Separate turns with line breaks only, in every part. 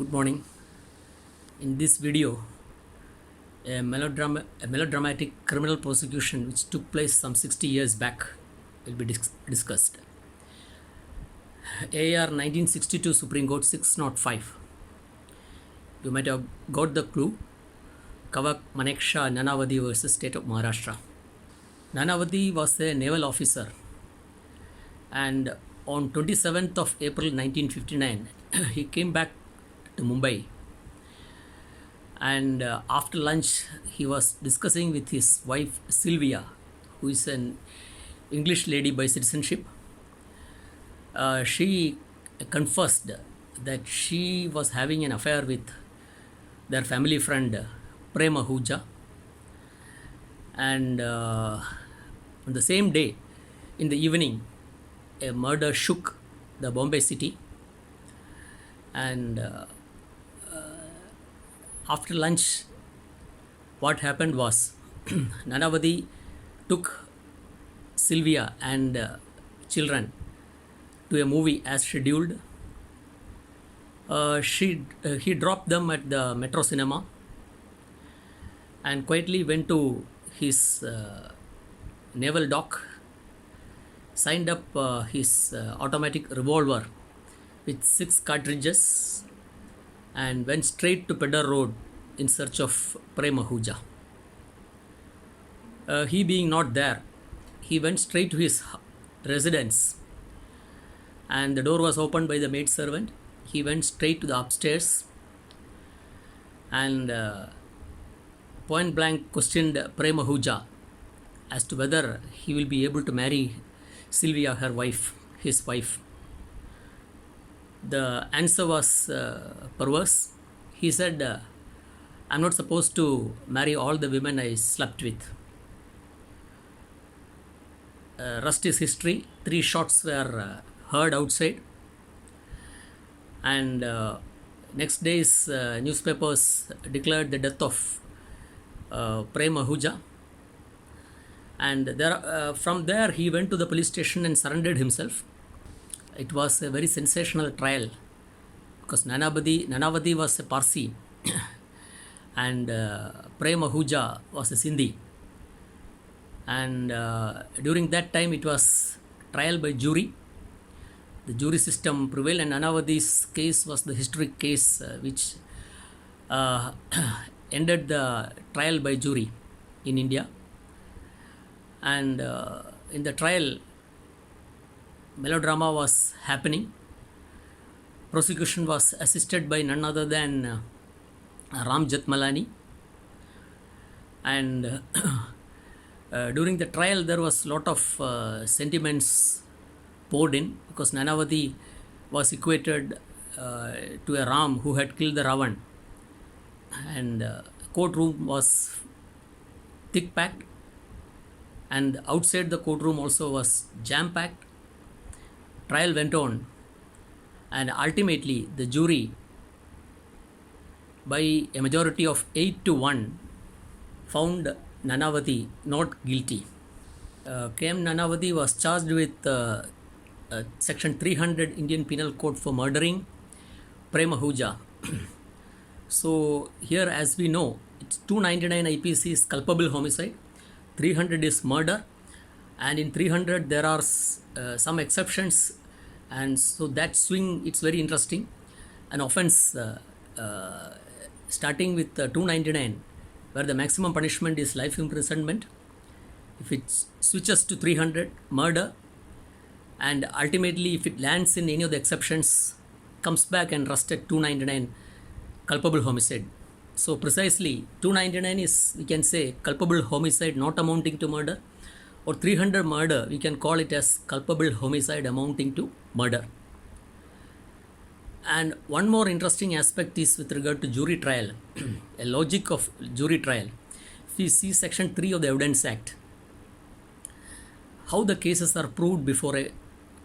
Good morning. In this video, a melodramatic criminal prosecution which took place some 60 years back will be discussed. AR 1962 Supreme Court 605. You might have got the clue. Kavak Maneksha Nanavati versus State of Maharashtra. Nanavati was a naval officer, and on 27th of April 1959, he came back to Mumbai, and after lunch he was discussing with his wife Sylvia, who is an English lady by citizenship. She confessed that she was having an affair with their family friend Prem Ahuja, and on the same day in the evening a murder shook the Bombay city, and after lunch what happened was Nanavati took Sylvia and children to a movie as scheduled. He dropped them at the Metro Cinema and quietly went to his naval dock, signed up his automatic revolver with 6 cartridges, and went straight to Pedder Road in search of Prem Ahuja. He being not there, he went straight to his residence, and the door was opened by the maid servant. He went straight to the upstairs and point blank questioned Prem Ahuja as to whether he will be able to marry Sylvia, his wife. The answer was perverse. He said, I'm not supposed to marry all the women I slept with. Rest is history. 3 shots were heard outside, and next day's newspapers declared the death of Prem Ahuja, and from there he went to the police station and surrendered himself. It was a very sensational trial because Nanavati was a Parsi and Prem Ahuja was a Sindhi, and during that time it was trial by jury. The jury system prevailed, and Nanavati's case was the historic case which ended the trial by jury in India. And in the trial, melodrama was happening. Prosecution was assisted by none other than Ram Jethmalani, and during the trial there was lot of sentiments poured in because Nanavati was equated to a Ram who had killed the Ravan, and courtroom was thick packed, and outside the courtroom also was jam packed. Trial went on, and ultimately the jury, by a majority of 8-1, found Nanavati not guilty. KM Nanavati was charged with Section 300 Indian Penal Code for murdering Prem Ahuja. So here, as we know, it's 299 IPC is culpable homicide, 300 is murder, and in 300 there are some exceptions, and so that swing, it's very interesting. An offense starting with 299 where the maximum punishment is life imprisonment, if it switches to 300, murder, and ultimately if it lands in any of the exceptions, comes back and rests at 299, culpable homicide. So precisely 299 is, we can say, culpable homicide not amounting to murder, or 300 murder, we can call it as culpable homicide amounting to murder. And one more interesting aspect is with regard to jury trial, a logic of jury trial. If we see Section 3 of the Evidence Act, how the cases are proved before a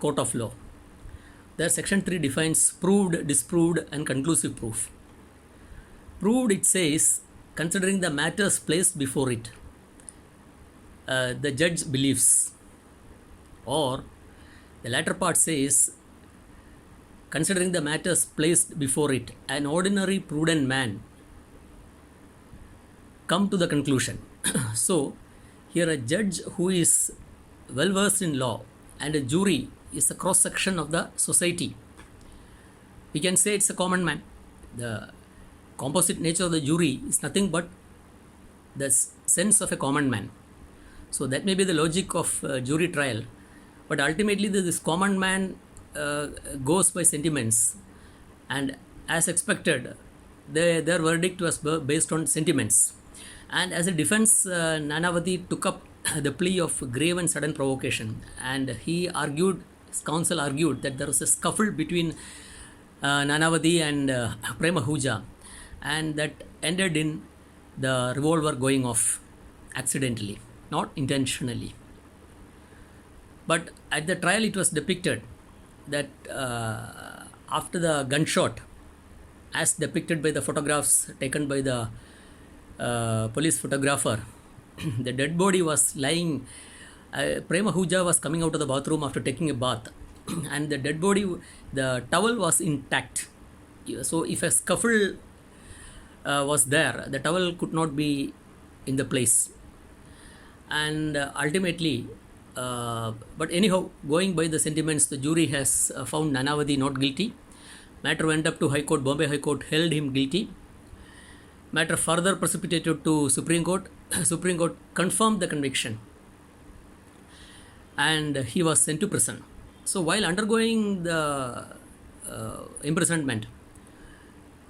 court of law. There Section 3 defines proved, disproved and conclusive proof. Proved, it says, considering the matters placed before it, the judge believes, or the latter part says considering the matters placed before it, an ordinary prudent man come to the conclusion. So, here a judge who is well versed in law and a jury is a cross section of the society. We can say it's a common man. The composite nature of the jury is nothing but the sense of a common man. So that may be the logic of jury trial, but ultimately this common man goes by sentiments, and as expected, their verdict was based on sentiments. And as a defense, Nanavati took up the plea of grave and sudden provocation, and his counsel argued that there was a scuffle between Nanavati and Prem Ahuja, and that ended in the revolver going off accidentally, not intentionally. But at the trial, it was depicted that after the gunshot, as depicted by the photographs taken by the police photographer, the dead body was lying. Prem Ahuja was coming out of the bathroom after taking a bath, and the dead body, the towel was intact. So if a scuffle was there, the towel could not be in the place. And ultimately, but anyhow, going by the sentiments, the jury has found Nanavati not guilty. Matter went up to High Court. Bombay High Court held him guilty. Matter further precipitated to Supreme Court. Supreme Court confirmed the conviction, and he was sent to prison. So while undergoing the imprisonment,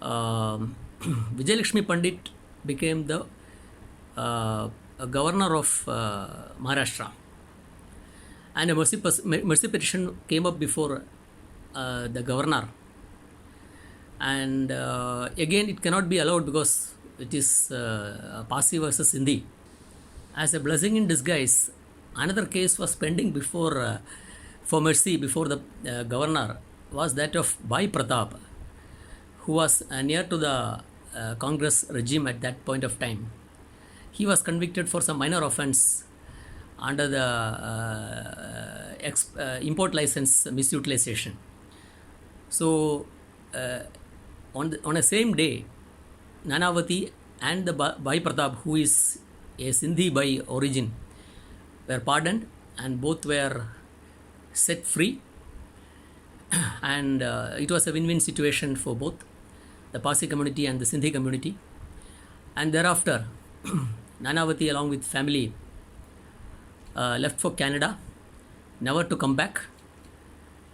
Vijayalakshmi Pandit became the governor of Maharashtra, and a mercy petition came up before the governor. And again, it cannot be allowed because it is Parsi versus Sindhi. As a blessing in disguise, another case was pending before for mercy before the governor, was that of Bhai Pratap, who was near to the Congress regime at that point of time. He was convicted for some minor offense under the import license misutilization. So on a same day, Nanavati and the Bhai Pratap, who is a Sindhi by origin, were pardoned, and both were set free. And it was a win-win situation for both the Parsi community and the Sindhi community. And thereafter, Nanavati, along with family, left for Canada, never to come back.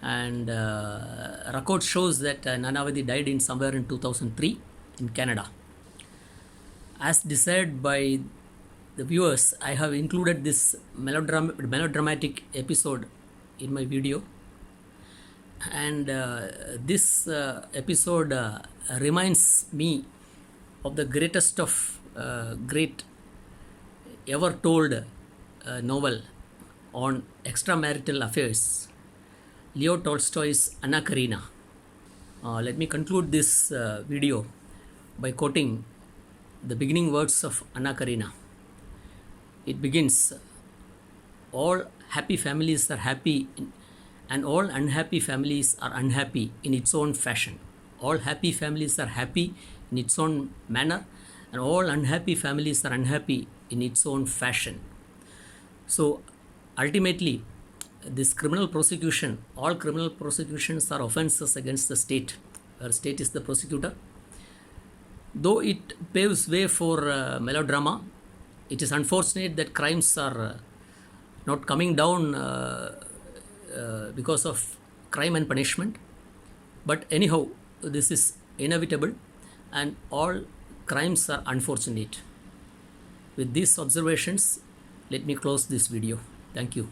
And record shows that Nanavati died in somewhere in 2003 in Canada. As desired by the viewers, I have included this melodramatic episode in my video. And this episode reminds me of the greatest of great ever told novel on extramarital affairs, Leo Tolstoy's Anna Karina. Let me conclude this video by quoting the beginning words of Anna Karina. It begins, all happy families are happy and all unhappy families are unhappy in its own fashion. All happy families are happy in its own manner, and all unhappy families are unhappy in its own fashion. So ultimately, this criminal prosecution, all criminal prosecutions are offenses against the state, where state is the prosecutor. Though it paves way for melodrama, it is unfortunate that crimes are not coming down because of crime and punishment. But anyhow, this is inevitable, and all crimes are unfortunate. With these observations, let me close this video. Thank you.